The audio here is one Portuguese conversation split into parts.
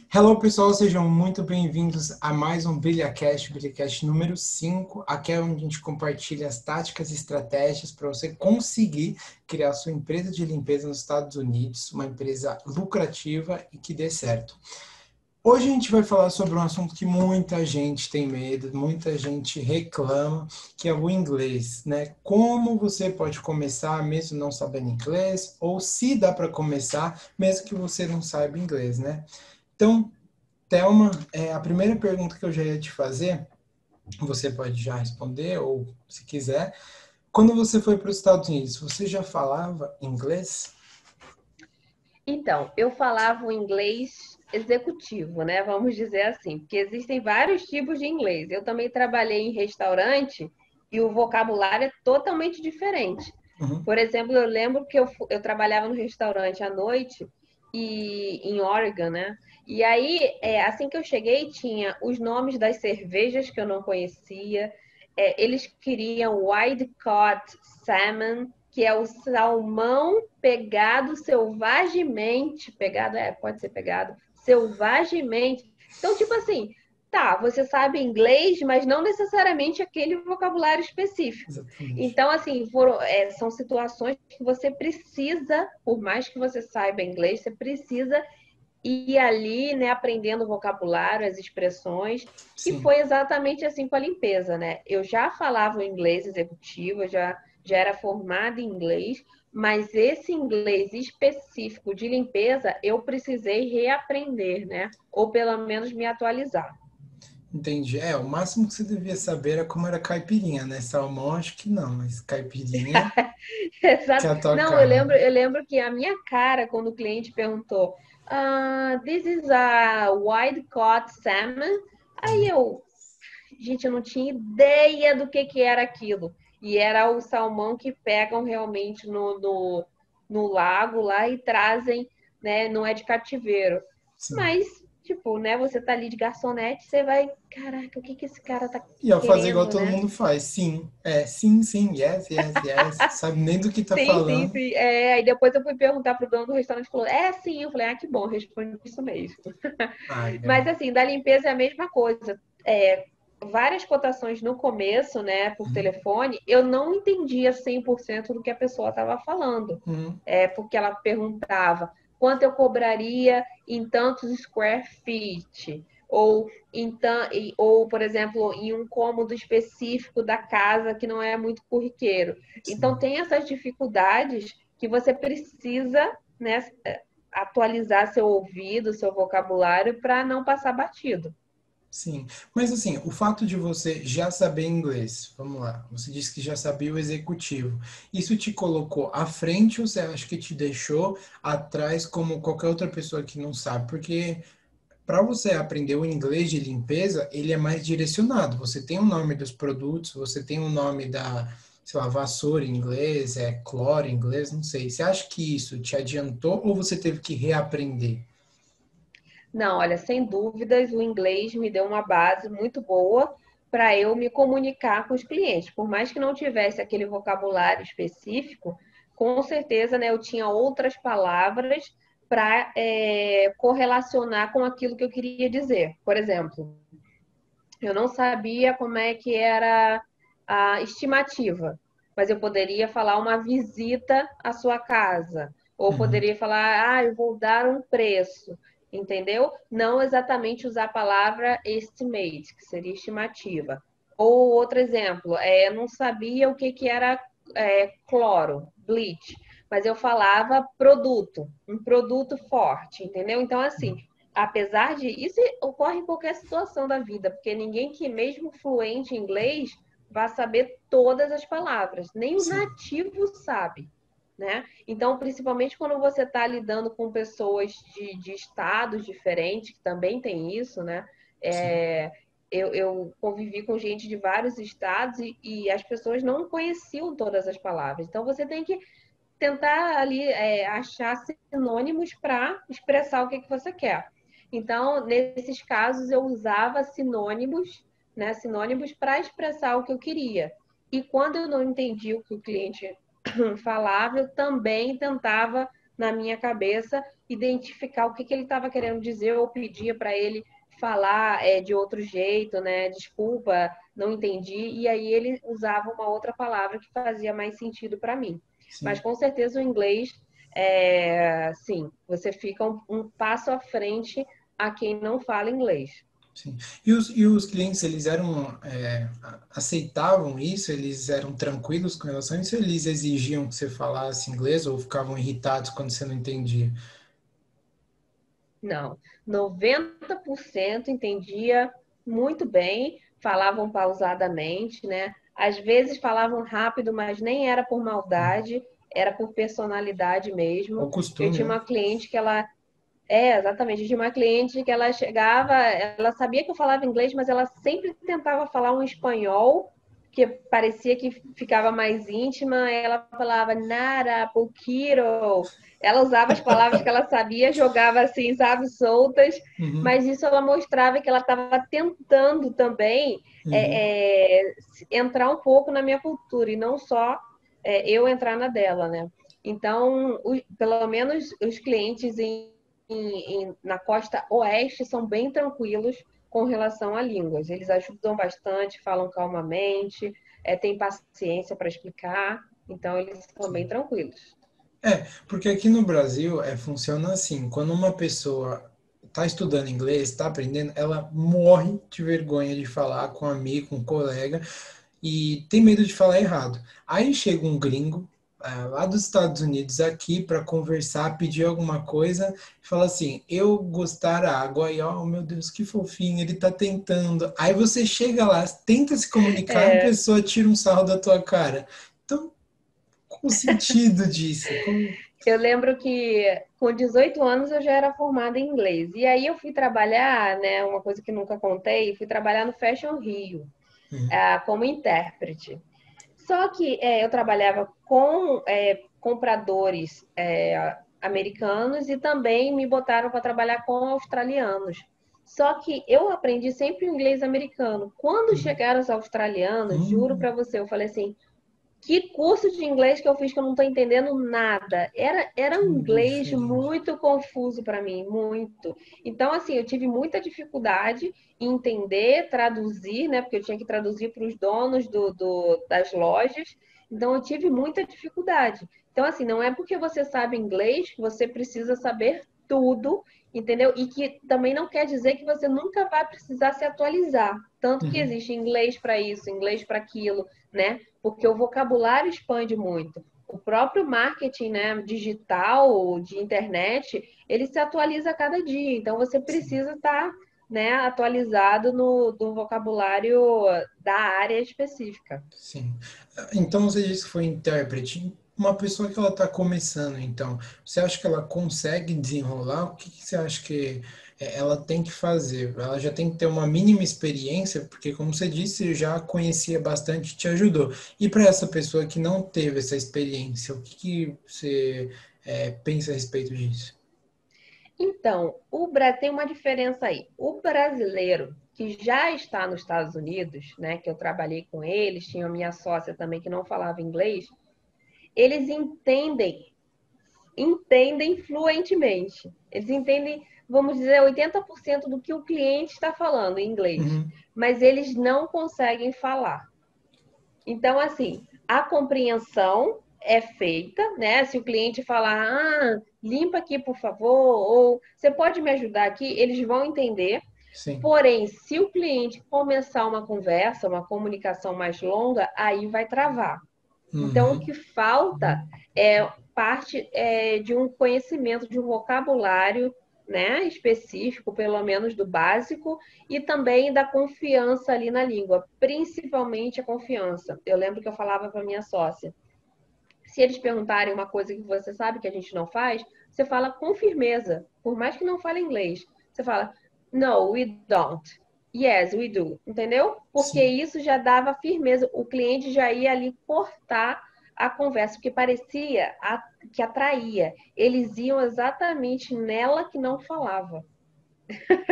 Hello, pessoal, sejam muito bem-vindos a mais um BrilhaCast número 5. Aqui é onde a gente compartilha as táticas e estratégias para você conseguir criar sua empresa de limpeza nos Estados Unidos, uma empresa lucrativa e que dê certo. Hoje a gente vai falar sobre um assunto que muita gente tem medo, muita gente reclama, que é o inglês, né? Como você pode começar mesmo não sabendo inglês, ou se dá para começar mesmo que você não saiba inglês, né? Então, Thelma, a primeira pergunta que eu já ia te fazer, você pode já responder, ou se quiser. Quando você foi para os Estados Unidos, você já falava inglês? Então, eu falava o inglês executivo, né? Vamos dizer assim, porque existem vários tipos de inglês. Eu também trabalhei em restaurante e o vocabulário é totalmente diferente. Uhum. Por exemplo, eu lembro que eu trabalhava no restaurante à noite e em Oregon, né? E aí, assim que eu cheguei, tinha os nomes das cervejas que eu não conhecia. Eles queriam wild caught salmon, que é o salmão pegado selvagemente, pegado, pode ser pegado, selvagemente. Então, tipo assim, tá, você sabe inglês, mas não necessariamente aquele vocabulário específico. Exatamente. Então, assim, são situações que você precisa, por mais que você saiba inglês, você precisa ir ali, né, aprendendo o vocabulário, as expressões, e Sim. foi exatamente assim com a limpeza, né? Eu já falava o inglês executivo, já era formada em inglês, mas esse inglês específico de limpeza eu precisei reaprender, né? Ou pelo menos me atualizar. Entendi. O máximo que você devia saber era como era caipirinha, né? Salmão, acho que não, mas caipirinha, que é Exato. a tua Não, cara, né? eu lembro que a minha cara, quando o cliente perguntou, this is a wild caught salmon, aí eu, gente, eu não tinha ideia do que era aquilo. E era o salmão que pegam realmente no lago lá e trazem, né? Não é de cativeiro. Sim. Mas, tipo, né? Você tá ali de garçonete, você vai, caraca, o que esse cara tá E eu fazer igual querendo, todo né? mundo faz. Sim. Sim, sim, yes, yes, yes. Sabe nem do que tá Sim, sim, falando. sim. Aí depois eu fui perguntar pro dono do restaurante e falou: sim. Eu falei: que bom, responde isso mesmo. Ah, legal. Mas assim, da limpeza é a mesma coisa. Várias cotações no começo, né, por Uhum. telefone, eu não entendia 100% do que a pessoa estava falando. Uhum. Porque ela perguntava quanto eu cobraria em tantos square feet, ou, por exemplo, em um cômodo específico da casa que não é muito corriqueiro. Então, Sim. tem essas dificuldades que você precisa, né, atualizar seu ouvido, seu vocabulário para não passar batido. Sim, mas assim, o fato de você já saber inglês, vamos lá, você disse que já sabia o executivo, isso te colocou à frente ou você acha que te deixou atrás como qualquer outra pessoa que não sabe? Porque para você aprender o inglês de limpeza, ele é mais direcionado. Você tem o nome dos produtos, você tem o nome da, sei lá, vassoura em inglês, cloro em inglês, não sei. Você acha que isso te adiantou ou você teve que reaprender? Não, olha, sem dúvidas, o inglês me deu uma base muito boa para eu me comunicar com os clientes. Por mais que não tivesse aquele vocabulário específico, com certeza, né, eu tinha outras palavras para correlacionar com aquilo que eu queria dizer. Por exemplo, eu não sabia como é que era a estimativa, mas eu poderia falar uma visita à sua casa, ou Uhum. poderia falar, eu vou dar um preço, entendeu? Não exatamente usar a palavra estimate, que seria estimativa. Ou outro exemplo, eu não sabia o que era cloro, bleach, mas eu falava produto, um produto forte, entendeu? Então, assim, apesar de isso ocorre em qualquer situação da vida, porque ninguém que mesmo fluente em inglês vai saber todas as palavras, nem o Sim, nativo sabe, né? Então, principalmente quando você está lidando com pessoas de estados diferentes, que também tem isso, né? sim, Eu convivi com gente de vários estados e as pessoas não conheciam todas as palavras. Então, você tem que tentar ali achar sinônimos para expressar o que você quer. Então, nesses casos, eu usava sinônimos, né, sinônimos para expressar o que eu queria. E quando eu não entendi o que o cliente falava, eu também tentava, na minha cabeça, identificar o que ele estava querendo dizer ou pedia para ele falar de outro jeito, né? Desculpa, não entendi. E aí ele usava uma outra palavra que fazia mais sentido para mim. Mas Sim. com certeza o inglês, sim, você fica um passo à frente a quem não fala inglês. Sim. E os clientes, eles aceitavam isso? Eles eram tranquilos com relação a isso? Ou eles exigiam que você falasse inglês ou ficavam irritados quando você não entendia? Não, 90% entendia muito bem, falavam pausadamente, né? Às vezes falavam rápido, mas nem era por maldade, era por personalidade É o mesmo. Eu costume, tinha né? uma cliente que ela exatamente. Eu tinha uma cliente que ela chegava, ela sabia que eu falava inglês, mas ela sempre tentava falar um espanhol que parecia que ficava mais íntima. Ela falava nada, pouquinho. Ela usava as palavras que ela sabia, jogava assim, sabe, soltas, Uhum, mas isso ela mostrava que ela estava tentando também uhum. entrar um pouco na minha cultura e não só eu entrar na dela, né? Então, pelo menos os clientes na costa oeste são bem tranquilos com relação a línguas. Eles ajudam bastante, falam calmamente, têm paciência para explicar, então eles são bem tranquilos. Porque aqui no Brasil funciona assim, quando uma pessoa está estudando inglês, está aprendendo, ela morre de vergonha de falar com um amigo, com um colega, e tem medo de falar errado. Aí chega um gringo, lá dos Estados Unidos aqui para conversar, pedir alguma coisa, e fala assim: eu gostar água, e oh meu Deus, que fofinho, ele tá tentando. Aí você chega lá, tenta se comunicar, a É, pessoa tira um sarro da tua cara. Então, qual o sentido disso? Como... eu lembro que com 18 anos eu já era formada em inglês. E aí eu fui trabalhar, né, uma coisa que nunca contei, fui trabalhar no Fashion Rio, Hum, como intérprete. Só que eu trabalhava com compradores americanos e também me botaram para trabalhar com australianos. Só que eu aprendi sempre o inglês americano. Quando hum, chegaram os australianos, juro hum, para você, eu falei assim: que curso de inglês que eu fiz que eu não estou entendendo nada. Era que um inglês diferente. muito confuso para mim, muito. Então, assim, eu tive muita dificuldade em entender, traduzir, né? Porque eu tinha que traduzir para os donos das lojas. Então, eu tive muita dificuldade. Então, assim, não é porque você sabe inglês que você precisa saber tudo, entendeu? E que também não quer dizer que você nunca vai precisar se atualizar. Tanto que Uhum, existe inglês para isso, inglês para aquilo, né? Porque o vocabulário expande muito. O próprio marketing, né, digital, de internet, ele se atualiza a cada dia. Então, você sim. precisa estar, né, atualizado no vocabulário da área específica. Sim. Então você disse que foi intérprete. Uma pessoa que ela está começando, então, você acha que ela consegue desenrolar? O que você acha que ela tem que fazer? Ela já tem que ter uma mínima experiência, porque, como você disse, já conhecia bastante, te ajudou. E para essa pessoa que não teve essa experiência, o que que você pensa a respeito disso? Então, tem uma diferença aí. O brasileiro que já está nos Estados Unidos, né, que eu trabalhei com eles, tinha minha sócia também que não falava inglês, eles entendem fluentemente. Eles entendem, vamos dizer, 80% do que o cliente está falando em inglês, Uhum, mas eles não conseguem falar. Então, assim, a compreensão é feita, né? Se o cliente falar, limpa aqui, por favor, ou você pode me ajudar aqui, eles vão entender. sim. Porém, se o cliente começar uma conversa, uma comunicação mais longa, aí vai travar. Então, o Uhum, que falta é parte de um conhecimento, de um vocabulário, né, específico, pelo menos do básico, e também da confiança ali na língua, principalmente a confiança. Eu lembro que eu falava para minha sócia, se eles perguntarem uma coisa que você sabe que a gente não faz, você fala com firmeza, por mais que não fale inglês. Você fala, no, we don't. Yes, we do. Entendeu? Porque sim. isso já dava firmeza. O cliente já ia ali cortar a conversa, porque parecia que atraía. Eles iam exatamente nela que não falava.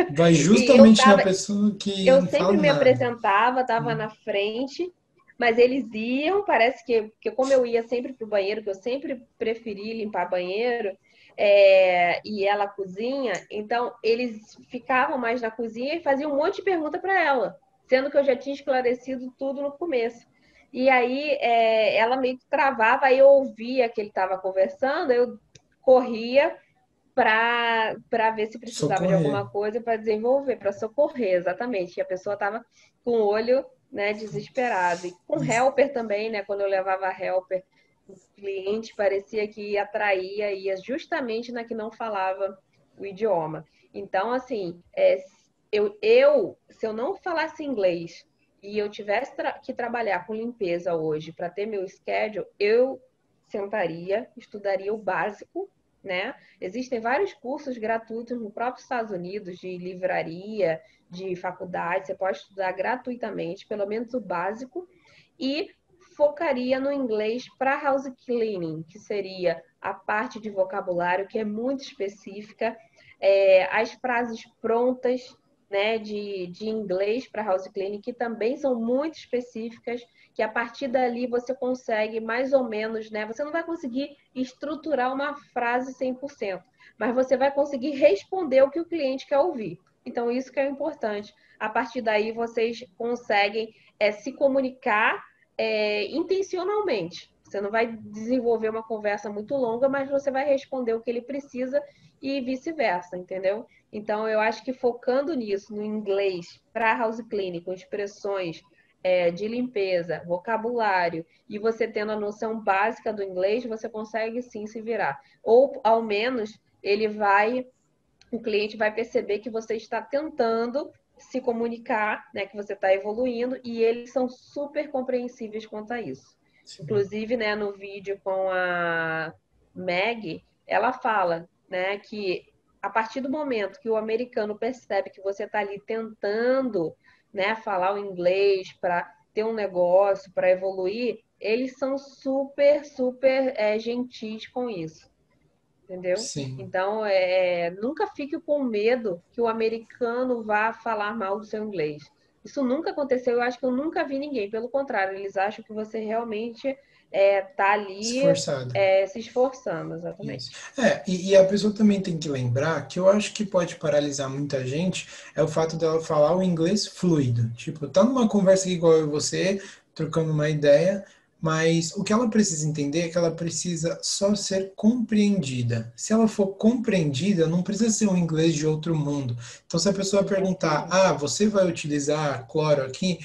Vai E eu justamente na tava, pessoa que eu não fala sempre me nada. apresentava, estava Hum, na frente, mas eles iam, parece que como eu ia sempre para o banheiro, que eu sempre preferi limpar banheiro, e ela cozinha, então eles ficavam mais na cozinha e faziam um monte de pergunta para ela, sendo que eu já tinha esclarecido tudo no começo. E aí ela meio que travava, aí eu ouvia que ele estava conversando, eu corria para ver se precisava de Socorrer. alguma coisa para desenvolver, para socorrer, exatamente. E a pessoa estava com o olho, né, desesperado. E com helper também, né, quando eu levava helper, o cliente parecia que atraía, ia justamente na que não falava o idioma. Então, assim, se eu não falasse inglês e eu tivesse que trabalhar com limpeza hoje para ter meu schedule, eu sentaria, estudaria o básico, né? Existem vários cursos gratuitos no próprio Estados Unidos de livraria, de faculdade, você pode estudar gratuitamente, pelo menos o básico, e focaria no inglês para house cleaning, que seria a parte de vocabulário que é muito específica, as frases prontas, né, de inglês para house cleaning, que também são muito específicas, que a partir dali você consegue mais ou menos, né? Você não vai conseguir estruturar uma frase 100%, mas você vai conseguir responder o que o cliente quer ouvir. Então, isso que é importante. A partir daí, vocês conseguem se comunicar intencionalmente. Você não vai desenvolver uma conversa muito longa, mas você vai responder o que ele precisa e vice-versa, entendeu? Então, eu acho que focando nisso, no inglês, para house cleaning, com expressões de limpeza, vocabulário, e você tendo a noção básica do inglês, você consegue sim se virar. Ou, ao menos, o cliente vai perceber que você está tentando se comunicar, né, que você está evoluindo, e eles são super compreensíveis quanto a isso. Sim. Inclusive, né, no vídeo com a Meg, ela fala, né, que a partir do momento que o americano percebe que você está ali tentando, né, falar o inglês para ter um negócio, para evoluir, eles são super, super gentis com isso, entendeu? Sim. Então, nunca fique com medo que o americano vá falar mal do seu inglês. Isso nunca aconteceu, eu acho que eu nunca vi ninguém. Pelo contrário, eles acham que você realmente está ali Esforçado. se esforçando, Isso. exatamente. E a pessoa também tem que lembrar que eu acho que pode paralisar muita gente é o fato dela falar o inglês fluido. Tipo, tá numa conversa aqui igual eu e você, trocando uma ideia, mas o que ela precisa entender é que ela precisa só ser compreendida. Se ela for compreendida, não precisa ser um inglês de outro mundo. Então, se a pessoa perguntar, Exatamente. ah, você vai utilizar cloro aqui?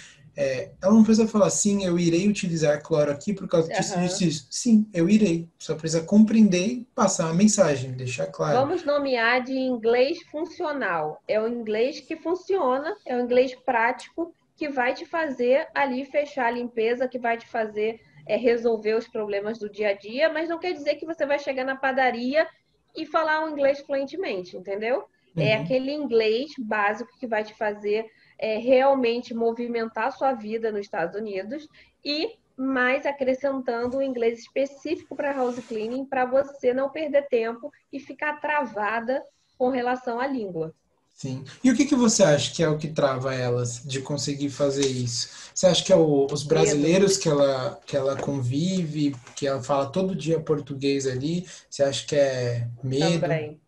Ela não precisa falar, sim, eu irei utilizar cloro aqui por causa disso, disso, Aham. disso. Sim, eu irei. Só precisa compreender e passar a mensagem, deixar claro. Vamos nomear de inglês funcional. É o inglês que funciona, é o inglês prático que vai te fazer ali fechar a limpeza, que vai te fazer resolver os problemas do dia a dia, mas não quer dizer que você vai chegar na padaria e falar o inglês fluentemente, entendeu? É Uhum. aquele inglês básico que vai te fazer realmente movimentar a sua vida nos Estados Unidos e mais acrescentando o inglês específico para house cleaning para você não perder tempo e ficar travada com relação à língua. Sim. E o que que você acha que é o que trava elas de conseguir fazer isso? Você acha que é os Medo brasileiros que ela convive, que ela fala todo dia português ali? Você acha que é medo? também.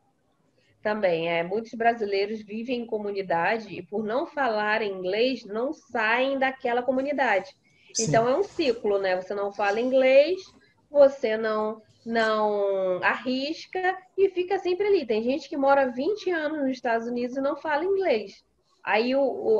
Também, muitos brasileiros vivem em comunidade e por não falar inglês não saem daquela comunidade. Então Sim. é um ciclo, né? Você não fala inglês, você não arrisca e fica sempre ali. Tem gente que mora 20 anos nos Estados Unidos e não fala inglês. Aí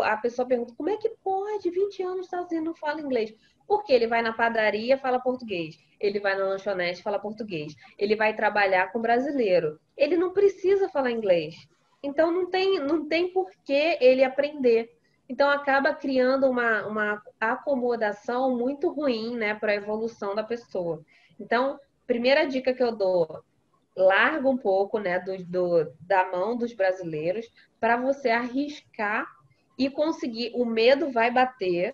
a pessoa pergunta, como é que pode 20 anos nos Estados Unidos e não fala inglês? Porque ele vai na padaria, fala português. Ele vai na lanchonete, fala português. Ele vai trabalhar com brasileiro. Ele não precisa falar inglês. Então não tem por que ele aprender. Então acaba criando uma acomodação muito ruim, né, para a evolução da pessoa. Então, primeira dica que eu dou, larga um pouco, né, da mão dos brasileiros para você arriscar e conseguir. O medo vai bater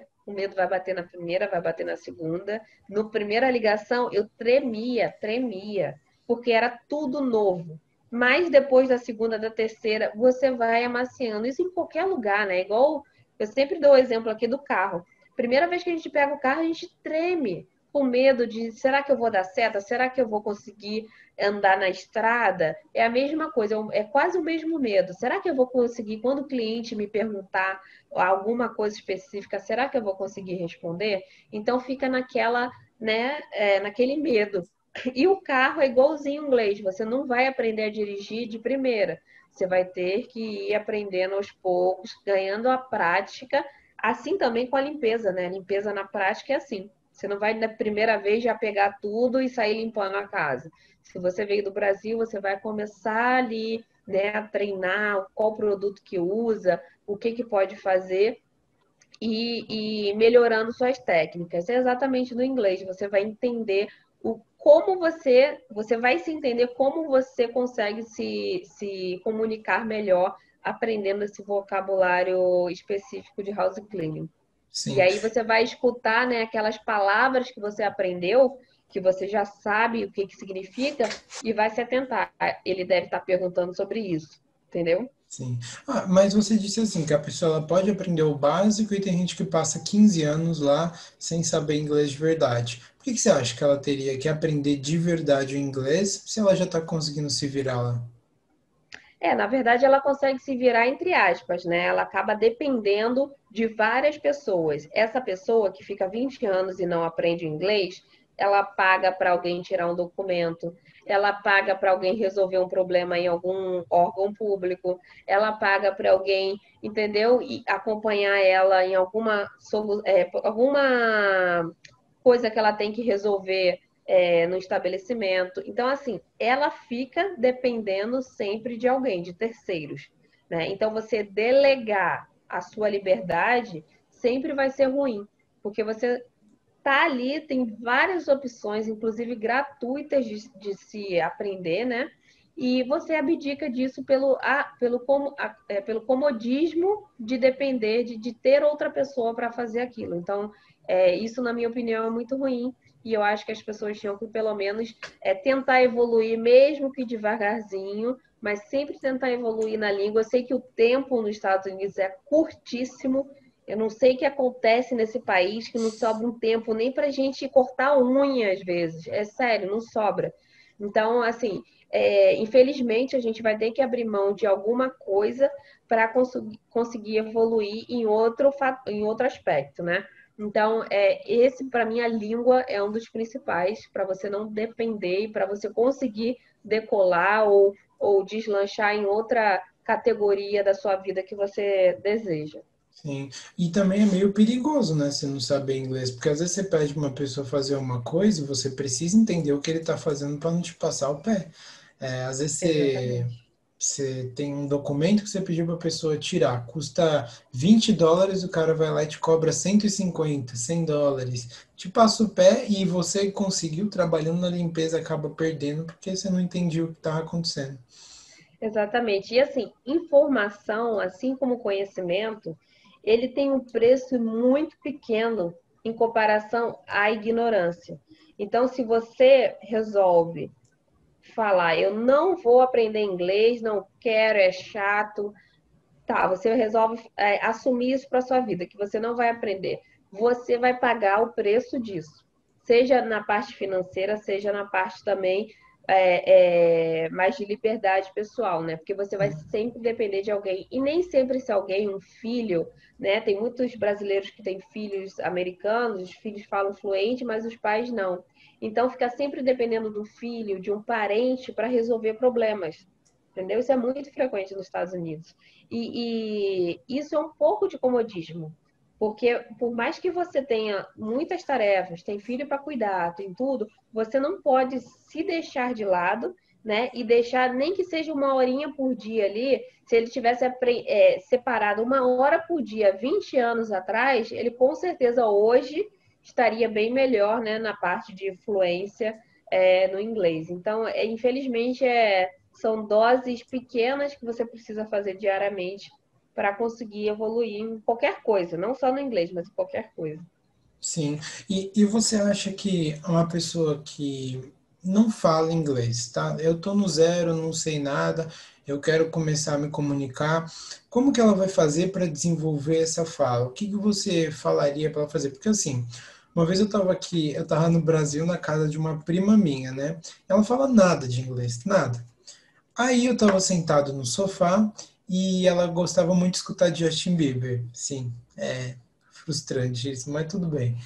na primeira, vai bater na segunda. No primeira ligação, eu tremia, tremia, porque era tudo novo. Mas depois da segunda, da terceira, você vai amaciando. Isso em qualquer lugar, né? Igual eu sempre dou o exemplo aqui do carro. Primeira vez que a gente pega o carro, a gente treme. com medo de, será que eu vou dar certo? Será que eu vou conseguir andar na estrada? É a mesma coisa, é quase o mesmo medo. Será que eu vou conseguir, quando o cliente me perguntar alguma coisa específica, será que eu vou conseguir responder? Então fica naquela, né, naquele medo. E o carro é igualzinho inglês, você não vai aprender a dirigir de primeira. Você vai ter que ir aprendendo aos poucos, ganhando a prática, assim também com a limpeza, né? A limpeza na prática é assim. Você não vai na primeira vez já pegar tudo e sair limpando a casa. Se você veio do Brasil, você vai começar ali, né, a treinar qual produto que usa, o que que pode fazer e melhorando suas técnicas. É exatamente no inglês, você vai entender como você vai se entender como você consegue se comunicar melhor aprendendo esse vocabulário específico de house cleaning. E Sim. aí você vai escutar, né, aquelas palavras que você aprendeu, que você já sabe o que que significa, e vai se atentar. Ele deve estar perguntando sobre isso, entendeu? Sim. Ah, mas você disse assim, que a pessoa ela pode aprender o básico e tem gente que passa 15 anos lá sem saber inglês de verdade. Por que que você acha que ela teria que aprender de verdade o inglês se ela já está conseguindo se virar lá? Na verdade, ela consegue se virar entre aspas, né? Ela acaba dependendo de várias pessoas. Essa pessoa que fica 20 anos e não aprende inglês, ela paga para alguém tirar um documento, ela paga para alguém resolver um problema em algum órgão público, ela paga para alguém, entendeu? E acompanhar ela em alguma coisa que ela tem que resolver no estabelecimento. Então, assim, ela fica dependendo sempre de alguém, de terceiros. Né? Então, você delegar a sua liberdade sempre vai ser ruim, porque você tá ali, tem várias opções, inclusive gratuitas de se aprender, né? E você abdica disso pelo comodismo de depender, de ter outra pessoa para fazer aquilo. Então, isso, na minha opinião, é muito ruim. E eu acho que as pessoas tinham que, pelo menos, tentar evoluir, mesmo que devagarzinho, mas sempre tentar evoluir na língua. Eu sei que o tempo nos Estados Unidos é curtíssimo, eu não sei o que acontece nesse país que não sobra um tempo nem para a gente cortar a unha às vezes. É sério, não sobra. Então, assim, infelizmente a gente vai ter que abrir mão de alguma coisa para conseguir evoluir em outro aspecto, né? Então, esse para mim a língua é um dos principais para você não depender e para você conseguir decolar ou deslanchar em outra categoria da sua vida que você deseja. Sim. E também é meio perigoso, né, se não saber inglês, porque às vezes você pede para uma pessoa fazer uma coisa e você precisa entender o que ele está fazendo para não te passar o pé. Às vezes Exatamente. você tem um documento que você pediu para a pessoa tirar, custa US$ 20, o cara vai lá e te cobra 150, US$ 100, te passa o pé e você conseguiu trabalhando na limpeza, acaba perdendo porque você não entendia o que estava acontecendo. Exatamente. E assim, informação, assim como conhecimento, ele tem um preço muito pequeno em comparação à ignorância. Então, se você resolve falar, eu não vou aprender inglês, não quero, é chato, tá, você resolve assumir isso para sua vida, que você não vai aprender. Você vai pagar o preço disso, seja na parte financeira, seja na parte também mais de liberdade pessoal, né? Porque você vai sempre depender de alguém e nem sempre esse alguém, um filho, né? Tem muitos brasileiros que têm filhos americanos, os filhos falam fluente, mas os pais não. Então fica sempre dependendo do filho, de um parente para resolver problemas. Entendeu? Isso é muito frequente nos Estados Unidos. E isso é um pouco de comodismo, porque por mais que você tenha muitas tarefas, tem filho para cuidar, tem tudo, você não pode se deixar de lado, né? E deixar nem que seja uma horinha por dia ali, se ele tivesse separado uma hora por dia 20 anos atrás, ele com certeza hoje estaria bem melhor, né, na parte de fluência no inglês. Então, infelizmente, são doses pequenas que você precisa fazer diariamente para conseguir evoluir em qualquer coisa, não só no inglês, mas em qualquer coisa. Sim. E você acha que uma pessoa que não fala inglês, tá? Eu tô no zero, não sei nada, eu quero começar a me comunicar. Como que ela vai fazer para desenvolver essa fala? O que que você falaria para ela fazer? Porque assim, Uma vez eu tava no Brasil na casa de uma prima minha, né? Ela não fala nada de inglês, nada. Aí eu tava sentado no sofá e ela gostava muito de escutar Justin Bieber. Sim, é frustrante isso, mas tudo bem.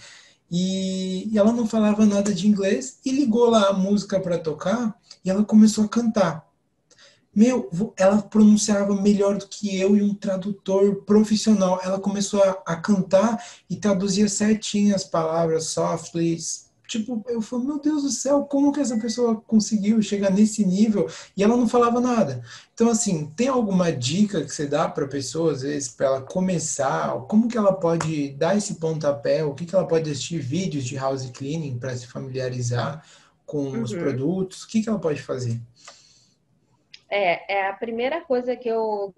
E ela não falava nada de inglês e ligou lá a música para tocar e ela começou a cantar. Meu, ela pronunciava melhor do que eu e um tradutor profissional. Ela começou a cantar e traduzia certinho as palavras, softly. Tipo, eu falei, meu Deus do céu, como que essa pessoa conseguiu chegar nesse nível? E ela não falava nada. Então, assim, tem alguma dica que você dá para a pessoa, às vezes, para ela começar? Como que ela pode dar esse pontapé? O que que ela pode assistir vídeos de house cleaning para se familiarizar com os Uhum. produtos? O que que ela pode fazer? É a primeira coisa que eu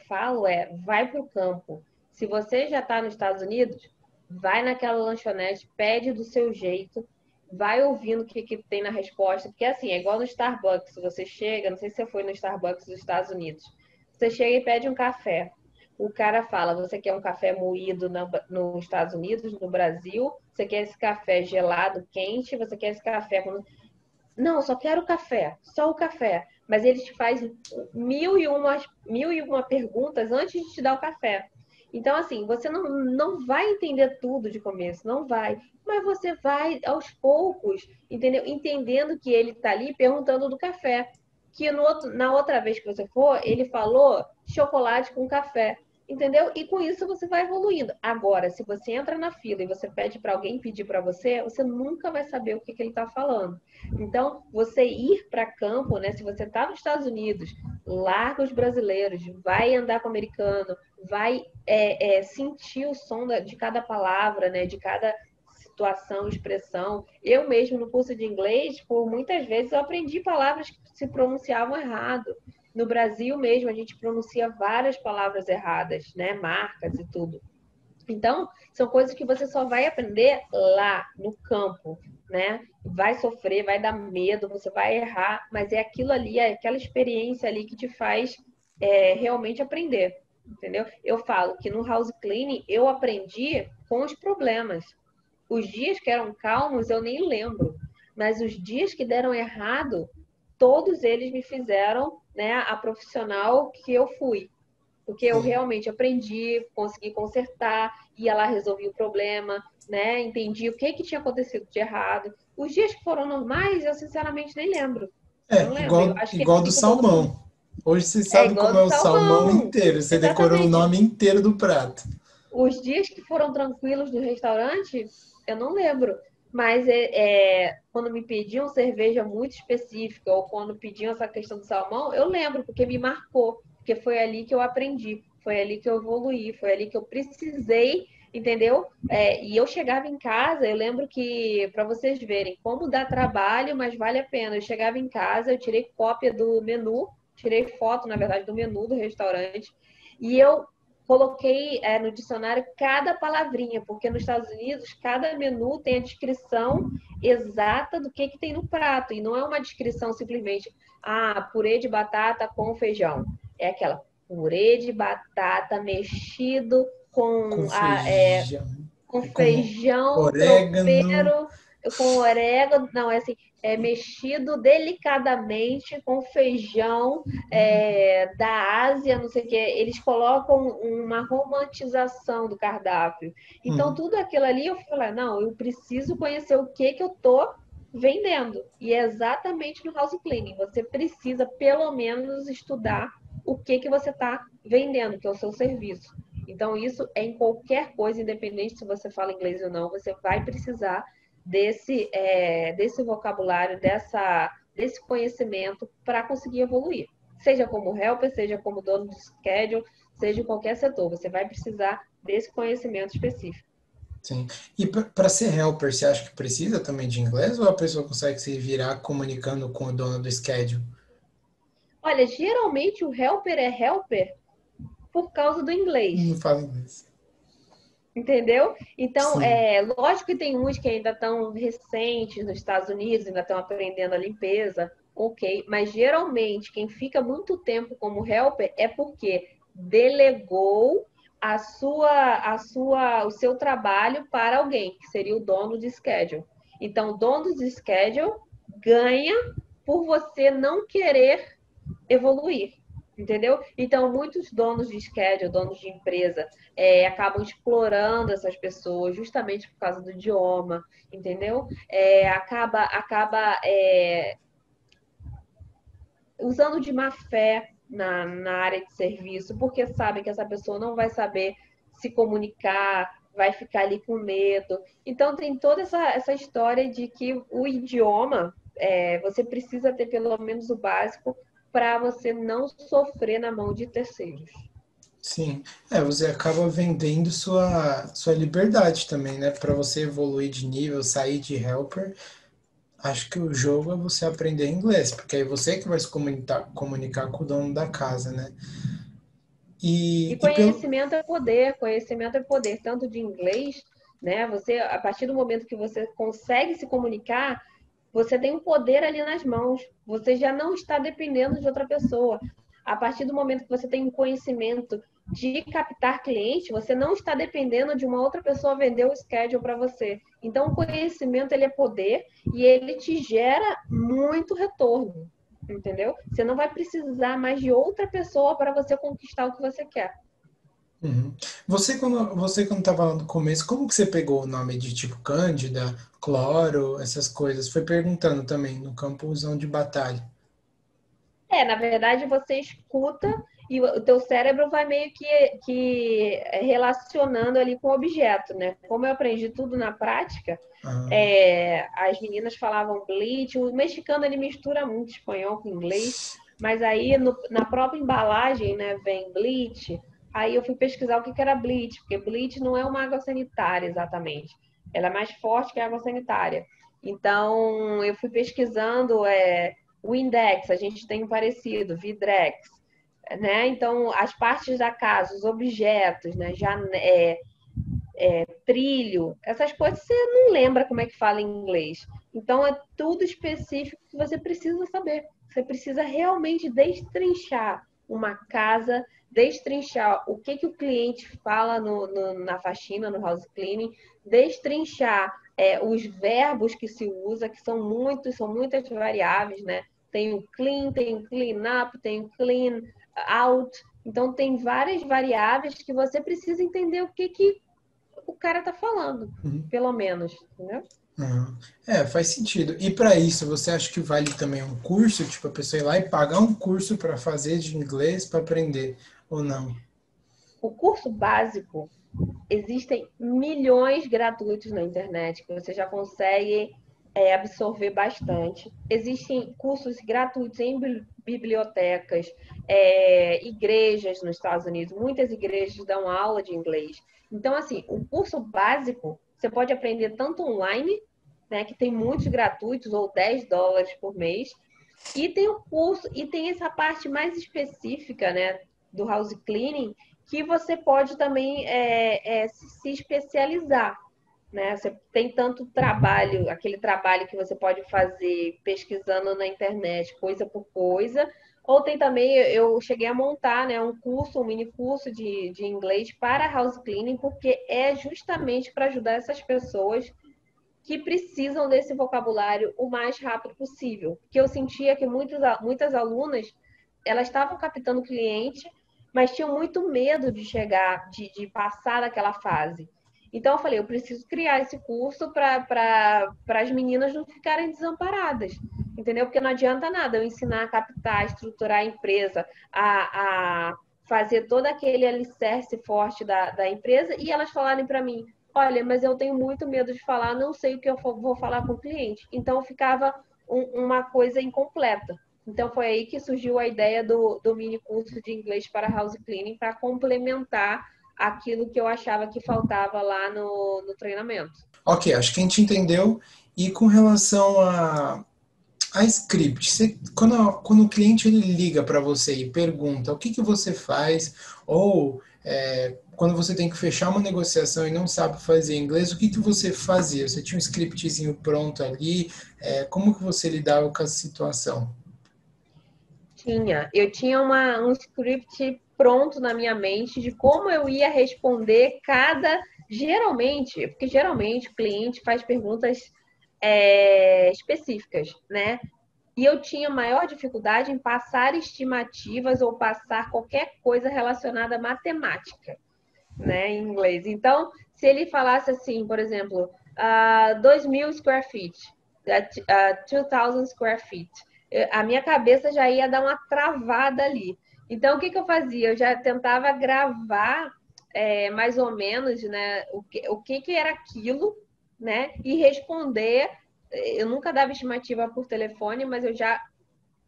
falo é, vai para o campo. Se você já está nos Estados Unidos, vai naquela lanchonete, pede do seu jeito, vai ouvindo o que tem na resposta, porque assim, é igual no Starbucks, você chega, não sei se você foi no Starbucks dos Estados Unidos, você chega e pede um café. O cara fala, você quer um café moído nos Estados Unidos, no Brasil, você quer esse café gelado, quente, você quer esse café com não, só quero café, só o café. Mas eles te fazem mil e uma perguntas antes de te dar o café. Então, assim, você não vai entender tudo de começo, não vai. Mas você vai aos poucos, entendeu? Entendendo que ele está ali perguntando do café. Que na outra vez que você for, ele falou chocolate com café. Entendeu? E com isso você vai evoluindo. Agora, se você entra na fila e você pede para alguém pedir para você, você nunca vai saber o que ele está falando. Então, você ir para campo, né? Se você está nos Estados Unidos, larga os brasileiros, vai andar com o americano, vai sentir o som de cada palavra, né? De cada situação, expressão. Eu mesmo no curso de inglês, por muitas vezes eu aprendi palavras que se pronunciavam errado. No Brasil mesmo, a gente pronuncia várias palavras erradas, né? Marcas e tudo. Então, são coisas que você só vai aprender lá, no campo, né? Vai sofrer, vai dar medo, você vai errar, mas é aquilo ali, é aquela experiência ali que te faz realmente aprender, entendeu? Eu falo que no house cleaning eu aprendi com os problemas. Os dias que eram calmos eu nem lembro, mas os dias que deram errado, todos eles me fizeram, né, a profissional que eu fui. Porque eu Sim. realmente aprendi, consegui consertar, ia lá resolvi o problema, né? Entendi o que tinha acontecido de errado. Os dias que foram normais, eu sinceramente nem lembro. Não É, lembro. Eu igual, acho que eles igual do ficam todo mundo. salmão. Hoje você É sabe igual como é do o salmão salmão. inteiro. Você decorou o Exatamente. nome inteiro do prato. Os dias que foram tranquilos no restaurante, eu não lembro. Mas quando me pediam cerveja muito específica ou quando pediam essa questão do salmão, eu lembro, porque me marcou. Porque foi ali que eu aprendi, foi ali que eu evoluí, foi ali que eu precisei, entendeu? E eu chegava em casa, eu lembro que, para vocês verem como dá trabalho, mas vale a pena. Eu chegava em casa, eu tirei cópia do menu, tirei foto, na verdade, do menu do restaurante, e eu coloquei no dicionário cada palavrinha, porque nos Estados Unidos cada menu tem a descrição exata do que tem no prato, e não é uma descrição simplesmente, purê de batata com feijão. É aquela purê de batata mexido Com com, feijão, com com feijão orégano. tropeiro, com orégano, não, é assim, mexido delicadamente com feijão da Ásia, não sei o que. Eles colocam uma romantização do cardápio. Então, Hum, tudo aquilo ali, eu falei, não, eu preciso conhecer o que eu tô vendendo. E é exatamente no house cleaning. Você precisa, pelo menos, estudar o que você está vendendo, que é o seu serviço. Então, isso é em qualquer coisa, independente se você fala inglês ou não, você vai precisar desse vocabulário, desse conhecimento para conseguir evoluir. Seja como helper, seja como dono de schedule, seja em qualquer setor, você vai precisar desse conhecimento específico. sim. E para ser helper, você acha que precisa também de inglês ou a pessoa consegue se virar comunicando com o dono do schedule? Olha, geralmente o helper é helper por causa do inglês. Não fala inglês. Entendeu? Então, Sim. lógico que tem uns que ainda estão recentes nos Estados Unidos, ainda estão aprendendo a limpeza, ok. Mas geralmente quem fica muito tempo como helper é porque delegou o seu trabalho para alguém, que seria o dono de schedule. Então, o dono de schedule ganha por você não querer evoluir, entendeu? Então, muitos donos de schedule, donos de empresa, acabam explorando essas pessoas justamente por causa do idioma, entendeu? Acaba usando de má fé na área de serviço, porque sabem que essa pessoa não vai saber se comunicar, vai ficar ali com medo. Então, tem toda essa história de que o idioma, você precisa ter pelo menos o básico para você não sofrer na mão de terceiros. Sim, você acaba vendendo sua liberdade também, né? Para você evoluir de nível, sair de helper. Acho que o jogo é você aprender inglês, porque aí você que vai se comunicar com o dono da casa, né? E E pelo. conhecimento é poder, tanto de inglês, né? Você, a partir do momento que você consegue se comunicar, você tem um poder ali nas mãos. Você já não está dependendo de outra pessoa. A partir do momento que você tem um conhecimento de captar cliente, você não está dependendo de uma outra pessoa vender o schedule para você. Então, o conhecimento ele é poder e ele te gera muito retorno, entendeu? Você não vai precisar mais de outra pessoa para você conquistar o que você quer. Uhum. Você quando estava lá no começo, como que você pegou o nome de tipo Cândida, Cloro, essas coisas? Foi perguntando também no campozão de batalha. Na verdade, você escuta e o teu cérebro vai meio que relacionando ali com o objeto, né? Como eu aprendi tudo na prática, Ah, as meninas falavam bleach, o mexicano ele mistura muito espanhol com inglês, mas aí na própria embalagem, né, vem bleach. Aí eu fui pesquisar o que era bleach, porque bleach não é uma água sanitária exatamente. Ela é mais forte que a água sanitária. Então, eu fui pesquisando, o Index, a gente tem um parecido, Vidrex, né? Então, as partes da casa, os objetos, né? Trilho, essas coisas você não lembra como é que fala em inglês. Então, é tudo específico que você precisa saber. Você precisa realmente destrinchar uma casa, destrinchar o que o cliente fala na faxina, no house cleaning, destrinchar os verbos que se usa, que são muitas variáveis, né? Tem o clean, tem o clean up, tem o clean out. Então, tem várias variáveis que você precisa entender o que o cara tá falando, uhum, pelo menos, entendeu? uhum. Faz sentido. E para isso, você acha que vale também um curso? Tipo, a pessoa ir lá e pagar um curso para fazer de inglês para aprender, ou não? O curso básico, existem milhões gratuitos na internet que você já consegue absorver bastante. Existem cursos gratuitos em bibliotecas, igrejas nos Estados Unidos. Muitas igrejas dão aula de inglês. Então, assim, o curso básico você pode aprender tanto online, né, que tem muitos gratuitos, ou US$ 10 por mês, e tem o curso, e tem essa parte mais específica, né, do house cleaning, que você pode também se especializar, né? Você tem tanto trabalho, aquele trabalho que você pode fazer pesquisando na internet, coisa por coisa, ou tem também, eu cheguei a montar, né, um curso, um mini curso de inglês para house cleaning, porque é justamente para ajudar essas pessoas que precisam desse vocabulário o mais rápido possível. Porque eu sentia que muitas alunas, elas estavam captando cliente, mas tinham muito medo de chegar, de passar daquela fase. Então eu falei, eu preciso criar esse curso para as meninas não ficarem desamparadas, entendeu? Porque não adianta nada eu ensinar a captar, a estruturar a empresa, a fazer todo aquele alicerce forte da empresa e elas falarem para mim, olha, mas eu tenho muito medo de falar, não sei o que eu vou falar com o cliente. Então ficava uma coisa incompleta. Então foi aí que surgiu a ideia do mini curso de inglês para house cleaning para complementar aquilo que eu achava que faltava lá no treinamento. Ok, acho que a gente entendeu. E com relação a script, quando o cliente ele liga para você e pergunta o que você faz, ou quando você tem que fechar uma negociação e não sabe fazer inglês, o que você fazia? Você tinha um scriptzinho pronto ali? Como que você lidava com a situação? Eu tinha um script pronto na minha mente de como eu ia responder porque geralmente o cliente faz perguntas específicas, né? E eu tinha maior dificuldade em passar estimativas ou passar qualquer coisa relacionada à matemática, né, em inglês. Então, se ele falasse assim, por exemplo, 2.000 square feet, 2.000 square feet, a minha cabeça já ia dar uma travada ali. Então, o que eu fazia? Eu já tentava gravar mais ou menos, né, o que era aquilo, né, e responder. Eu nunca dava estimativa por telefone, mas eu já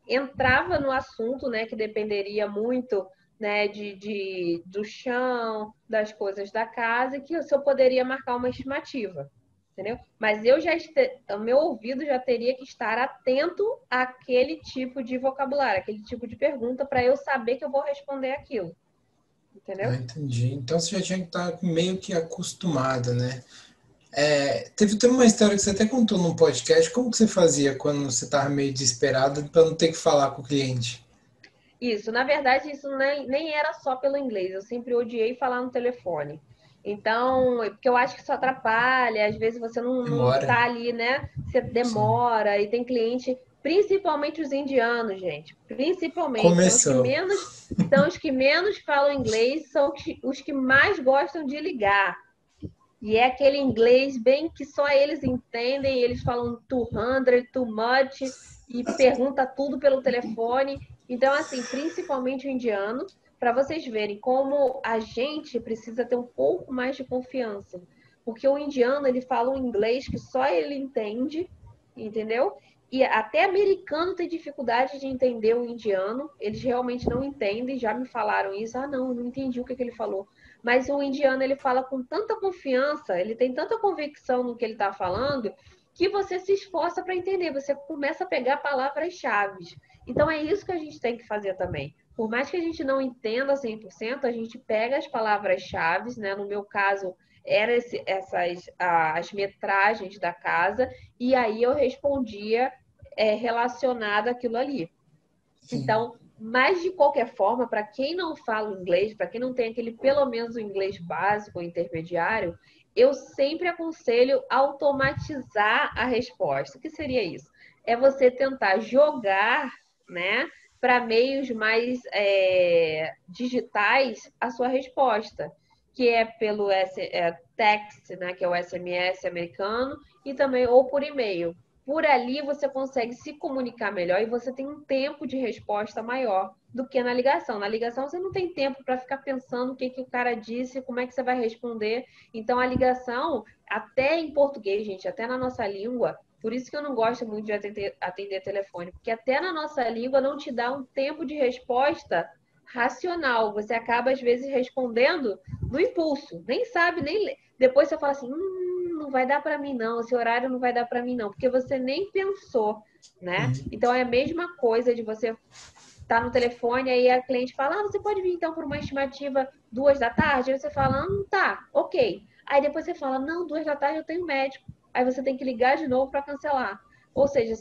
entrava no assunto, né, que dependeria muito, né, do chão, das coisas da casa, e que eu poderia marcar uma estimativa, entendeu? Mas o meu ouvido já teria que estar atento àquele tipo de vocabulário, aquele tipo de pergunta, para eu saber que eu vou responder aquilo, entendeu? Entendi. Então você já tinha que estar meio que acostumada, né? Teve uma história que você até contou num podcast. Como que você fazia quando você estava meio desesperado para não ter que falar com o cliente? Isso, na verdade, isso nem era só pelo inglês. Eu sempre odiei falar no telefone. Então, porque eu acho que isso atrapalha, às vezes você não Demora. tá ali, né? Você Sim. demora e tem cliente, principalmente os indianos, gente. Principalmente, Começou. são os que menos falam inglês, são os que mais gostam de ligar. E é aquele inglês bem que só eles entendem, eles falam 200, too much, e pergunta tudo pelo telefone. Então, assim, principalmente o indiano, para vocês verem como a gente precisa ter um pouco mais de confiança. Porque o indiano, ele fala um inglês que só ele entende, entendeu? E até americano tem dificuldade de entender o indiano, eles realmente não entendem, já me falaram isso. Não, eu não entendi o que ele falou. Mas o indiano, ele fala com tanta confiança, ele tem tanta convicção no que ele está falando, que você se esforça para entender, você começa a pegar palavras-chave. Então é isso que a gente tem que fazer também. Por mais que a gente não entenda 100%, a gente pega as palavras-chave, né? No meu caso, eram as metragens da casa, e aí eu respondia relacionada àquilo ali. Sim. Então, mas de qualquer forma, para quem não fala inglês, para quem não tem aquele pelo menos o inglês básico ou intermediário, eu sempre aconselho automatizar a resposta. O que seria isso? É você tentar jogar, né, para meios mais digitais a sua resposta, que é pelo text, né, que é o SMS americano, e também ou por e-mail. Por ali você consegue se comunicar melhor e você tem um tempo de resposta maior do que na ligação. Na ligação você não tem tempo para ficar pensando o que o cara disse, como é que você vai responder. Então a ligação, até em português, gente, até na nossa língua, por isso que eu não gosto muito de atender telefone, porque até na nossa língua não te dá um tempo de resposta racional. Você acaba às vezes respondendo no impulso, nem sabe, nem depois você fala assim, não vai dar para mim não, esse horário não vai dar para mim não, porque você nem pensou, né? Uhum. Então é a mesma coisa de você estar no telefone aí a cliente fala, você pode vir então por uma estimativa 2 da tarde? Aí você fala, tá, ok. Aí depois você fala, não, 2 da tarde eu tenho médico. Aí você tem que ligar de novo para cancelar. Ou seja,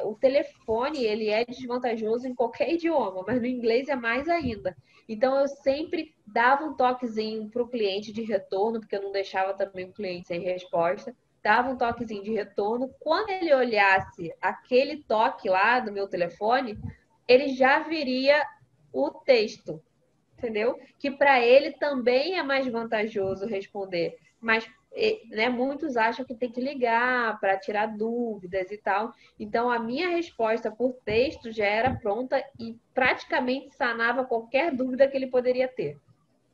o telefone ele é desvantajoso em qualquer idioma, mas no inglês é mais ainda. Então eu sempre dava um toquezinho para o cliente de retorno, porque eu não deixava também o cliente sem resposta. Dava um toquezinho de retorno. Quando ele olhasse aquele toque lá do meu telefone, ele já viria o texto, entendeu? Que para ele também é mais vantajoso responder. Mas né, muitos acham que tem que ligar para tirar dúvidas e tal. Então, a minha resposta por texto já era pronta e praticamente sanava qualquer dúvida que ele poderia ter.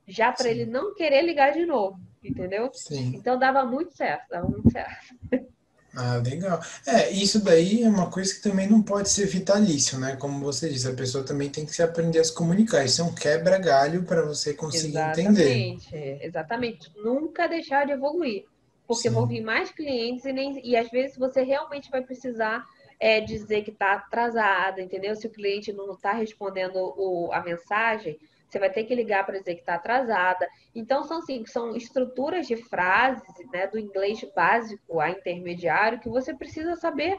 Já para ele Sim. não querer ligar de novo, entendeu? Sim. Então, dava muito certo, dava muito certo. Ah, legal. Isso daí é uma coisa que também não pode ser vitalício, né? Como você disse, a pessoa também tem que se aprender a se comunicar. Isso é um quebra-galho para você conseguir entender. Exatamente, exatamente. Nunca deixar de evoluir, porque vão Sim, vir mais clientes e às vezes você realmente vai precisar dizer que está atrasada, entendeu? Se o cliente não está respondendo a mensagem, você vai ter que ligar para dizer que está atrasada. Então, são estruturas de frases, né, do inglês básico a intermediário que você precisa saber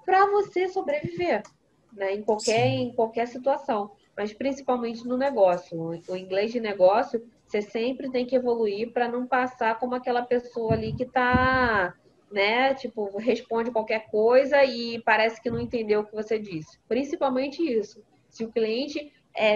para você sobreviver, né, em sim. qualquer situação. mas principalmente no negócio. O inglês de negócio, você sempre tem que evoluir para não passar como aquela pessoa ali que está, né, tipo, responde qualquer coisa e parece que não entendeu o que você disse. Principalmente isso. Se o cliente,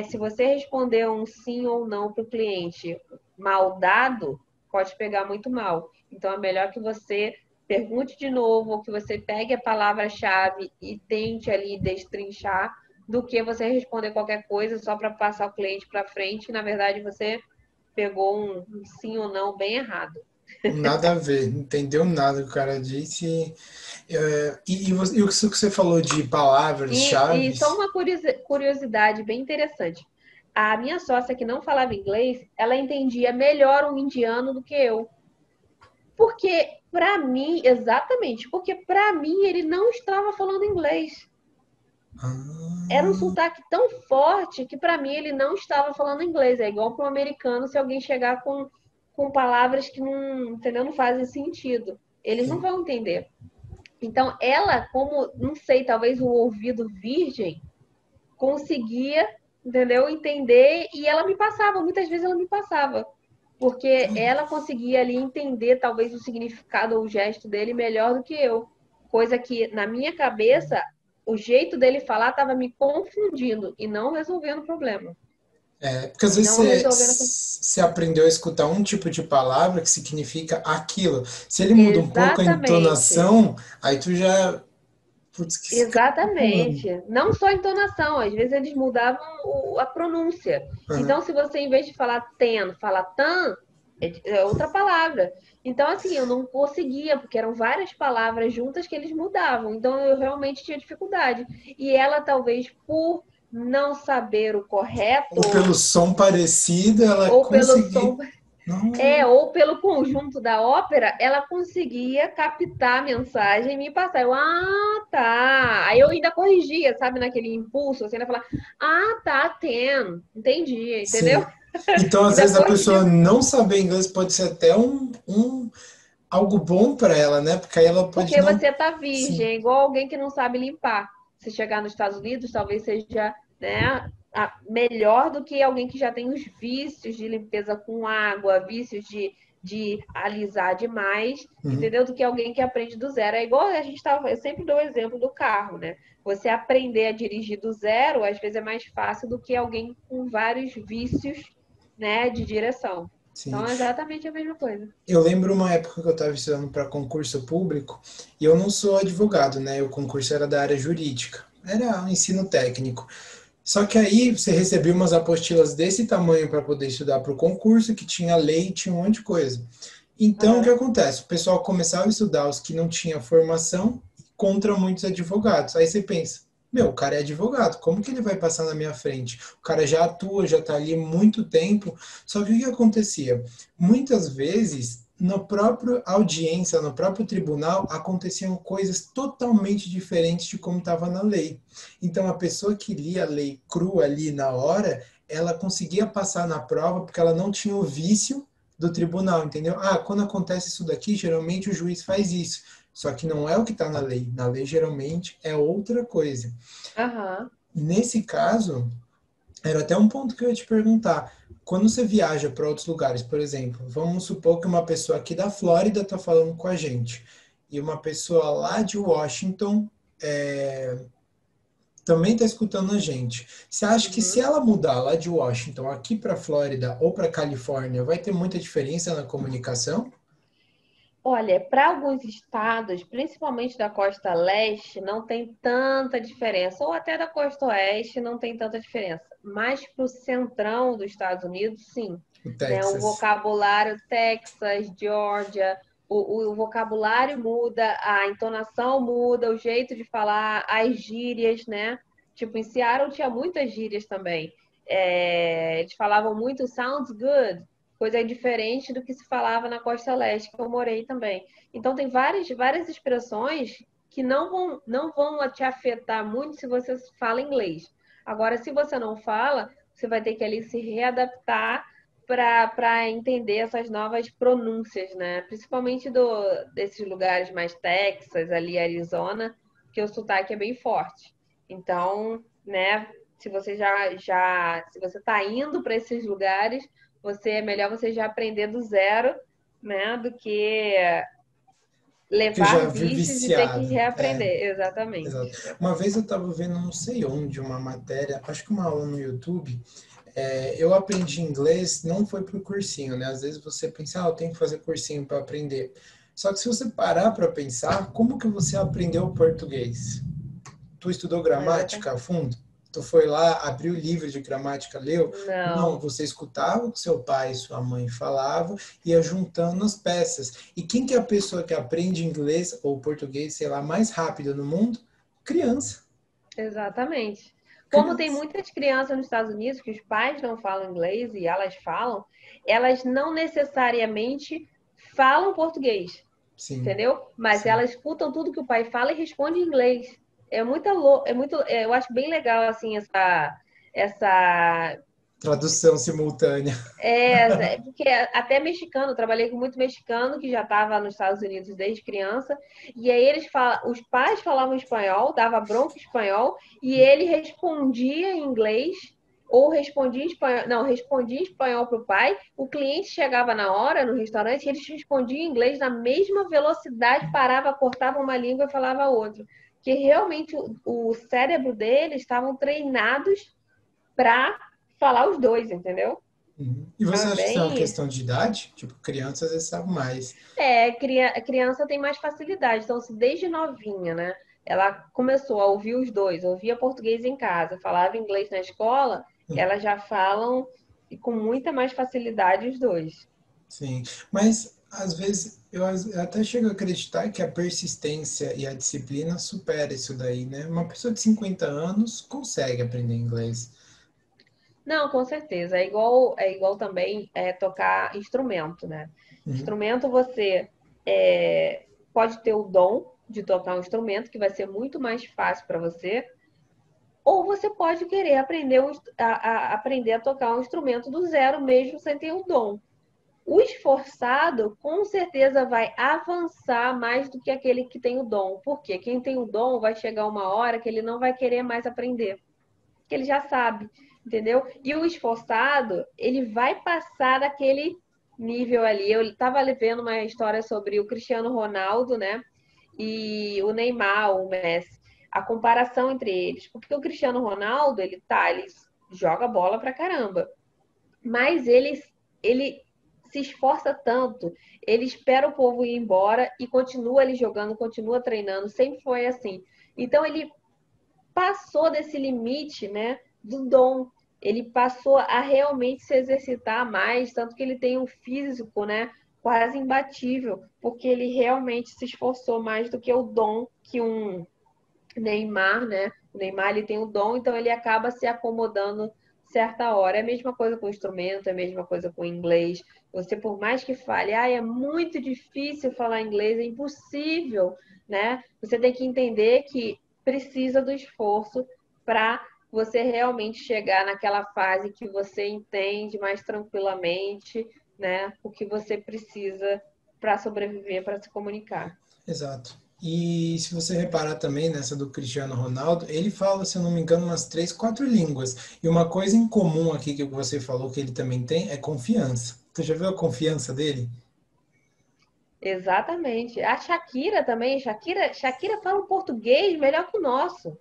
se você responder um sim ou não para o cliente mal dado, pode pegar muito mal. Então, é melhor que você pergunte de novo, ou que você pegue a palavra-chave e tente ali destrinchar, do que você responder qualquer coisa só para passar o cliente para frente. E, na verdade, você pegou um sim ou não bem errado. Nada a ver, não entendeu nada que o cara disse. E o que você falou de E palavras-chave? só uma curiosidade bem interessante. A minha sócia que não falava inglês, ela entendia melhor um indiano do que eu. Porque, para mim, exatamente, porque para mim ele não estava falando inglês. Era um Ah, sotaque tão forte que para mim ele não estava falando inglês. É igual para um americano se alguém chegar com palavras que não, entendeu? Não fazem sentido. Eles não sim. vão entender. Então, ela, como, não sei, talvez o ouvido virgem, conseguia, entendeu? Entender e ela me passava. Muitas vezes ela me passava. Porque ela conseguia ali entender talvez o significado ou o gesto dele melhor do que eu. Coisa que na minha cabeça, o jeito dele falar estava me confundindo e não resolvendo o problema. Porque às E vezes não resolvendo. você aprendeu a escutar um tipo de palavra que significa aquilo. Se ele muda um pouco a Exatamente. entonação, aí tu já. Putz, que esse cara tá falando? Exatamente. Não só a entonação, às vezes eles mudavam a pronúncia. Aham. Então, se você, em vez de falar ten, fala tan, é outra palavra. Então, assim, eu não conseguia, porque eram várias palavras juntas que eles mudavam. Então, eu realmente tinha dificuldade. E ela, talvez, por não saber o correto, Ou pelo som parecido, ela ou pelo conseguiu. som Não, ou pelo conjunto da ópera, ela conseguia captar a mensagem e me passar. Eu, tá. Aí eu ainda corrigia, sabe, naquele impulso, assim, ainda falar, tá, ten. Entendi, entendeu? sim. Então, às Ainda vezes, a corrigia, pessoa não saber inglês pode ser até algo bom para ela, né? Porque aí ela pode porque não. você tá virgem, Sim. é igual alguém que não sabe limpar. Se chegar nos Estados Unidos, talvez seja, né, melhor do que alguém que já tem os vícios de limpeza com água, vícios de alisar demais, Uhum. entendeu? Do que alguém que aprende do zero. É igual a gente tava, eu sempre dou o exemplo do carro, né? Você aprender a dirigir do zero, às vezes é mais fácil do que alguém com vários vícios, né, de direção. Sim. Então é exatamente a mesma coisa. Eu lembro uma época que eu estava estudando para concurso público e eu não sou advogado, né? O concurso era da área jurídica, era um ensino técnico. Só que aí você recebia umas apostilas desse tamanho para poder estudar para o concurso, que tinha lei, tinha um monte de coisa. Então, o que Uhum. acontece? O pessoal começava a estudar os que não tinham formação contra muitos advogados. Aí você pensa, meu, o cara é advogado, como que ele vai passar na minha frente? O cara já atua, já está ali há muito tempo. Só que o que acontecia? Muitas vezes, na própria audiência, no próprio tribunal, aconteciam coisas totalmente diferentes de como estava na lei. Então, a pessoa que lia a lei crua ali na hora, ela conseguia passar na prova porque ela não tinha o vício do tribunal, entendeu? Quando acontece isso daqui, geralmente o juiz faz isso. Só que não é o que está na lei. Na lei, geralmente, é outra coisa. Aham. Nesse caso, era até um ponto que eu ia te perguntar. Quando você viaja para outros lugares, por exemplo, vamos supor que uma pessoa aqui da Flórida está falando com a gente e uma pessoa lá de Washington também está escutando a gente. Você acha que se Uhum. ela mudar lá de Washington aqui para Flórida ou para Califórnia, vai ter muita diferença na comunicação? Olha, para alguns estados, principalmente da costa leste, não tem tanta diferença, ou até da costa oeste não tem tanta diferença. Mas para o centrão dos Estados Unidos, sim. O Né? O Texas. vocabulário Texas, Georgia, o vocabulário muda, a entonação muda, o jeito de falar, as gírias, né? Tipo, em Seattle tinha muitas gírias também. Eles falavam muito sounds good, coisa diferente do que se falava na costa leste, que eu morei também. Então, tem várias expressões que não vão te afetar muito se você fala inglês. Agora, se você não fala, você vai ter que ali se readaptar para entender essas novas pronúncias, né? Principalmente desses lugares mais Texas, ali Arizona, que o sotaque é bem forte. Então, né? Se você se você está indo para esses lugares, é melhor você já aprender do zero, né? Do que Que já levar vi bichos e ter que viciado. reaprender. Exato. Exatamente. Uma vez eu estava vendo não sei onde uma matéria, acho que uma aula no YouTube. Eu aprendi inglês, não foi para o cursinho, né? Às vezes você pensa, eu tenho que fazer cursinho para aprender. Só que se você parar para pensar, como que você aprendeu o português? Tu estudou gramática a fundo? Tu foi lá, abriu o livro de gramática, leu? Não, Não, você escutava o que seu pai e sua mãe falavam, ia juntando as peças. E quem que é a pessoa que aprende inglês ou português, sei lá, mais rápido no mundo? Criança. exatamente. Como tem Criança. muitas crianças nos Estados Unidos que os pais não falam inglês e elas falam, elas não necessariamente falam português, Sim, entendeu? Mas sim. elas escutam tudo que o pai fala e respondem em inglês. Eu acho bem legal assim essa Tradução simultânea. porque até mexicano, eu trabalhei com muito mexicano que já estava nos Estados Unidos desde criança, e aí os pais falavam espanhol, dava bronca em espanhol, e ele respondia em inglês, ou respondia em espanhol, não, respondia em espanhol para o pai, o cliente chegava na hora no restaurante, e eles respondiam em inglês na mesma velocidade, parava, cortava uma língua e falava outra. Que realmente o cérebro deles estavam treinados para falar os dois, entendeu? Uhum. E você Tava acha que isso é uma bem. questão de idade? Tipo, crianças às vezes sabem mais. A criança tem mais facilidade. Então, se desde novinha, né, ela começou a ouvir os dois, ouvia português em casa, falava inglês na escola, elas já falam e com muita mais facilidade os dois. Sim, mas às vezes eu até chego a acreditar que a persistência e a disciplina supera isso daí, né? Uma pessoa de 50 anos consegue aprender inglês. Não, com certeza. É igual também tocar instrumento, né? Uhum. Instrumento você pode ter o dom de tocar um instrumento, que vai ser muito mais fácil para você. Ou você pode querer aprender a tocar um instrumento do zero, mesmo sem ter o dom. O esforçado, com certeza, vai avançar mais do que aquele que tem o dom. Porque quem tem o dom vai chegar uma hora que ele não vai querer mais aprender, que ele já sabe, entendeu? E o esforçado, ele vai passar daquele nível ali. Eu estava vendo uma história sobre o Cristiano Ronaldo, né? E o Neymar, o Messi, a comparação entre eles. Porque o Cristiano Ronaldo, ele joga bola pra caramba, mas ele se esforça tanto, ele espera o povo ir embora e continua ali jogando, continua treinando, sempre foi assim. Então ele passou desse limite, né, do dom. Ele passou a realmente se exercitar mais, tanto que ele tem um físico, né, quase imbatível, porque ele realmente se esforçou mais do que o dom que um Neymar, né? O Neymar ele tem o dom, então ele acaba se acomodando certa hora. É a mesma coisa com o instrumento, é a mesma coisa com o inglês. Você, por mais que fale, é muito difícil falar inglês, é impossível, né? Você tem que entender que precisa do esforço para você realmente chegar naquela fase que você entende mais tranquilamente, né? O que você precisa para sobreviver, para se comunicar. Exato. E se você reparar também nessa do Cristiano Ronaldo, ele fala, se eu não me engano, umas 3, 4 línguas. E uma coisa em comum aqui que você falou que ele também tem é confiança. Você já viu a confiança dele? Exatamente. A Shakira também, Shakira fala um português melhor que o nosso,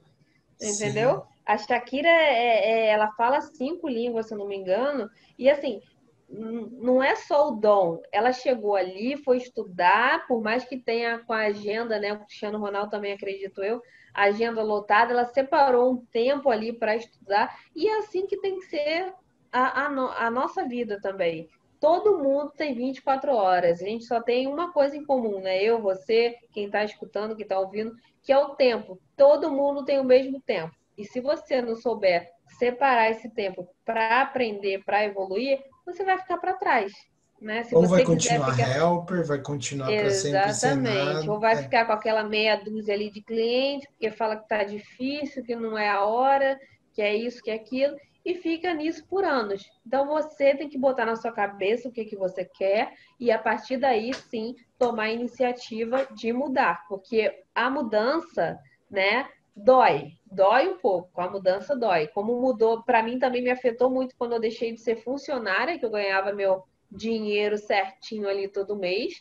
Sim. entendeu? A Shakira, ela fala 5 línguas, se eu não me engano, e assim, não é só o dom. Ela chegou ali, foi estudar, por mais que tenha com a agenda, né? O Cristiano Ronaldo também, acredito eu, a agenda lotada, ela separou um tempo ali para estudar, e é assim que tem que ser a nossa vida também. Todo mundo tem 24 horas, a gente só tem uma coisa em comum, né? Eu, você, quem está escutando, quem está ouvindo, que é o tempo. Todo mundo tem o mesmo tempo. E se você não souber separar esse tempo para aprender, para evoluir, você vai ficar para trás, né? Se Ou vai você quiser continuar ficar helper, vai continuar para sempre ser exatamente, nada. ou vai ficar com aquela meia dúzia ali de cliente, porque fala que está difícil, que não é a hora, que é isso, que é aquilo, e fica nisso por anos. Então você tem que botar na sua cabeça o que que você quer e a partir daí sim tomar a iniciativa de mudar, porque a mudança, né? Dói um pouco, a mudança dói. Como mudou, para mim também me afetou muito quando eu deixei de ser funcionária, que eu ganhava meu dinheiro certinho ali todo mês,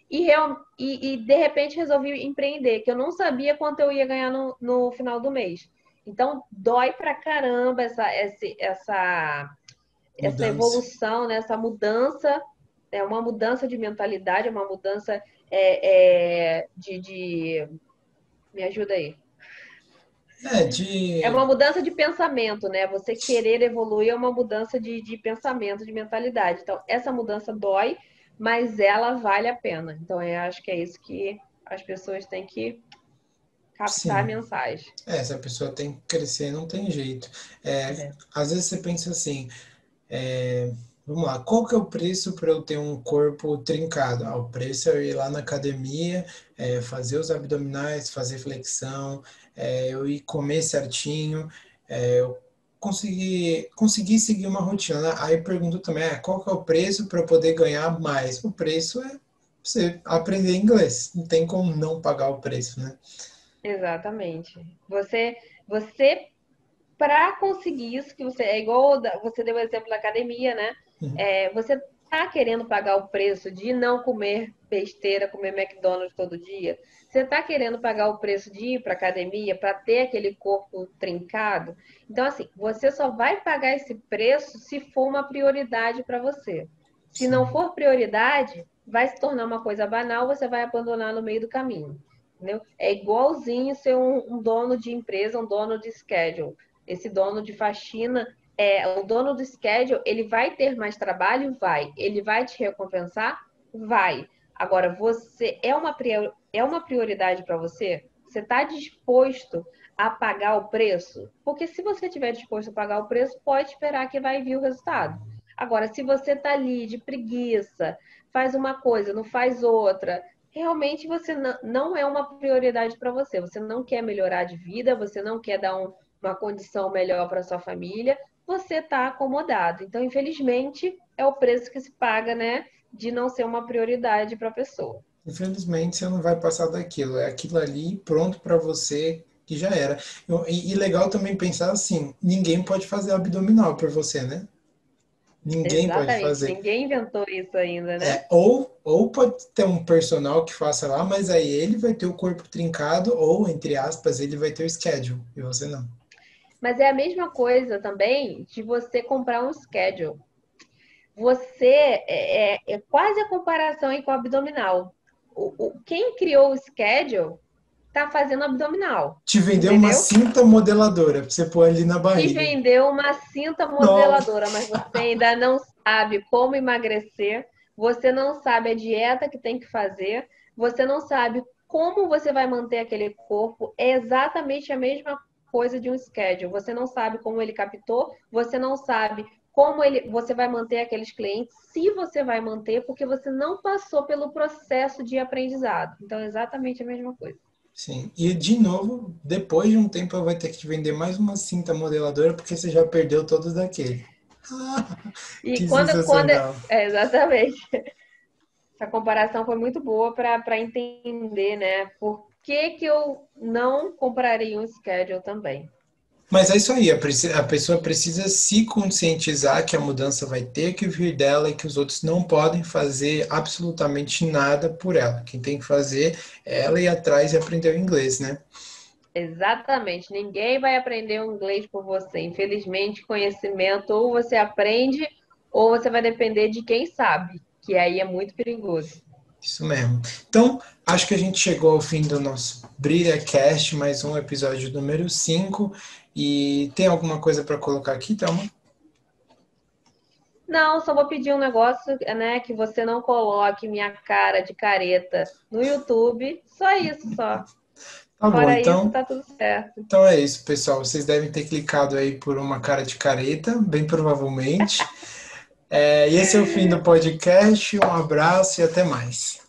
e de repente resolvi empreender, que eu não sabia quanto eu ia ganhar no final do mês. Então, dói pra caramba essa Mudança. evolução, né? Essa mudança, é uma mudança de mentalidade, é uma mudança de. Me ajuda aí. É De... uma mudança de pensamento, né? Você querer evoluir é uma mudança de pensamento, de mentalidade. Então, essa mudança dói, mas ela vale a pena. Então, eu acho que é isso que as pessoas têm que captar a Sim. mensagem. Se a pessoa tem que crescer, não tem jeito. É. Às vezes você pensa assim, vamos lá, qual que é o preço para eu ter um corpo trincado? O preço é eu ir lá na academia, fazer os abdominais, fazer flexão, eu ir comer certinho, eu conseguir seguir uma rotina. Aí pergunto também, qual que é o preço para eu poder ganhar mais? O preço é você aprender inglês. Não tem como não pagar o preço, né? Exatamente. Você para conseguir isso que você é igual você deu o exemplo da academia, né? Uhum. Você tá querendo pagar o preço de não comer besteira, comer McDonald's todo dia? Você tá querendo pagar o preço de ir para academia para ter aquele corpo trincado? Então assim, você só vai pagar esse preço se for uma prioridade para você. Se não Sim. for prioridade, vai se tornar uma coisa banal, você vai abandonar no meio do caminho. Entendeu? É igualzinho ser um dono de empresa, um dono de schedule. Esse dono de faxina, o dono do schedule, ele vai ter mais trabalho? Vai. Ele vai te recompensar? Vai. Agora, você é uma prioridade para você? Você está disposto a pagar o preço? Porque se você estiver disposto a pagar o preço, pode esperar que vai vir o resultado. Agora, se você está ali de preguiça, faz uma coisa, não faz outra, realmente você não é uma prioridade para você. Você não quer melhorar de vida, você não quer dar uma condição melhor para sua família, você está acomodado. Então, infelizmente, é o preço que se paga, né, de não ser uma prioridade para a pessoa. Infelizmente, você não vai passar daquilo. É aquilo ali pronto para você que já era. E legal também pensar assim: ninguém pode fazer abdominal por você, né? Ninguém pode Exatamente. fazer. Ninguém inventou isso ainda, né? Ou pode ter um personal que faça lá, mas aí ele vai ter o corpo trincado, ou, entre aspas, ele vai ter o schedule, e você não. Mas é a mesma coisa também de você comprar um schedule. Você é quase a comparação aí com o abdominal. Quem criou o schedule está fazendo abdominal, Te vender uma entendeu? cinta modeladora pra você pôr ali na Te barriga. vendeu uma cinta Nossa! modeladora, mas você ainda não sabe como emagrecer, você não sabe a dieta que tem que fazer, você não sabe como você vai manter aquele corpo. É exatamente a mesma coisa de um schedule. Você não sabe como ele captou, você não sabe você vai manter aqueles clientes, se você vai manter, porque você não passou pelo processo de aprendizado. Então, é exatamente a mesma coisa. Sim. E de novo, depois de um tempo, eu vou ter que te vender mais uma cinta modeladora porque você já perdeu todos daquele. E Que quando sensacional. exatamente. Essa comparação foi muito boa para entender, né? Por que que eu não compraria um schedule também? Mas é isso aí, a pessoa precisa se conscientizar que a mudança vai ter que vir dela e que os outros não podem fazer absolutamente nada por ela. Quem tem que fazer é ela ir atrás e aprender o inglês, né? Exatamente. Ninguém vai aprender o inglês por você. Infelizmente, conhecimento ou você aprende ou você vai depender de quem sabe, que aí é muito perigoso. Isso mesmo. Então, acho que a gente chegou ao fim do nosso BrilhaCast, mais um episódio número 5. E tem alguma coisa para colocar aqui, Thelma? Não, só vou pedir um negócio, né, que você não coloque minha cara de careta no YouTube. Só isso, só. Tá bom, Fora isso, então. tá tudo certo. Então é isso, pessoal. Vocês devem ter clicado aí por uma cara de careta, bem provavelmente. E esse é o fim do podcast. Um abraço e até mais.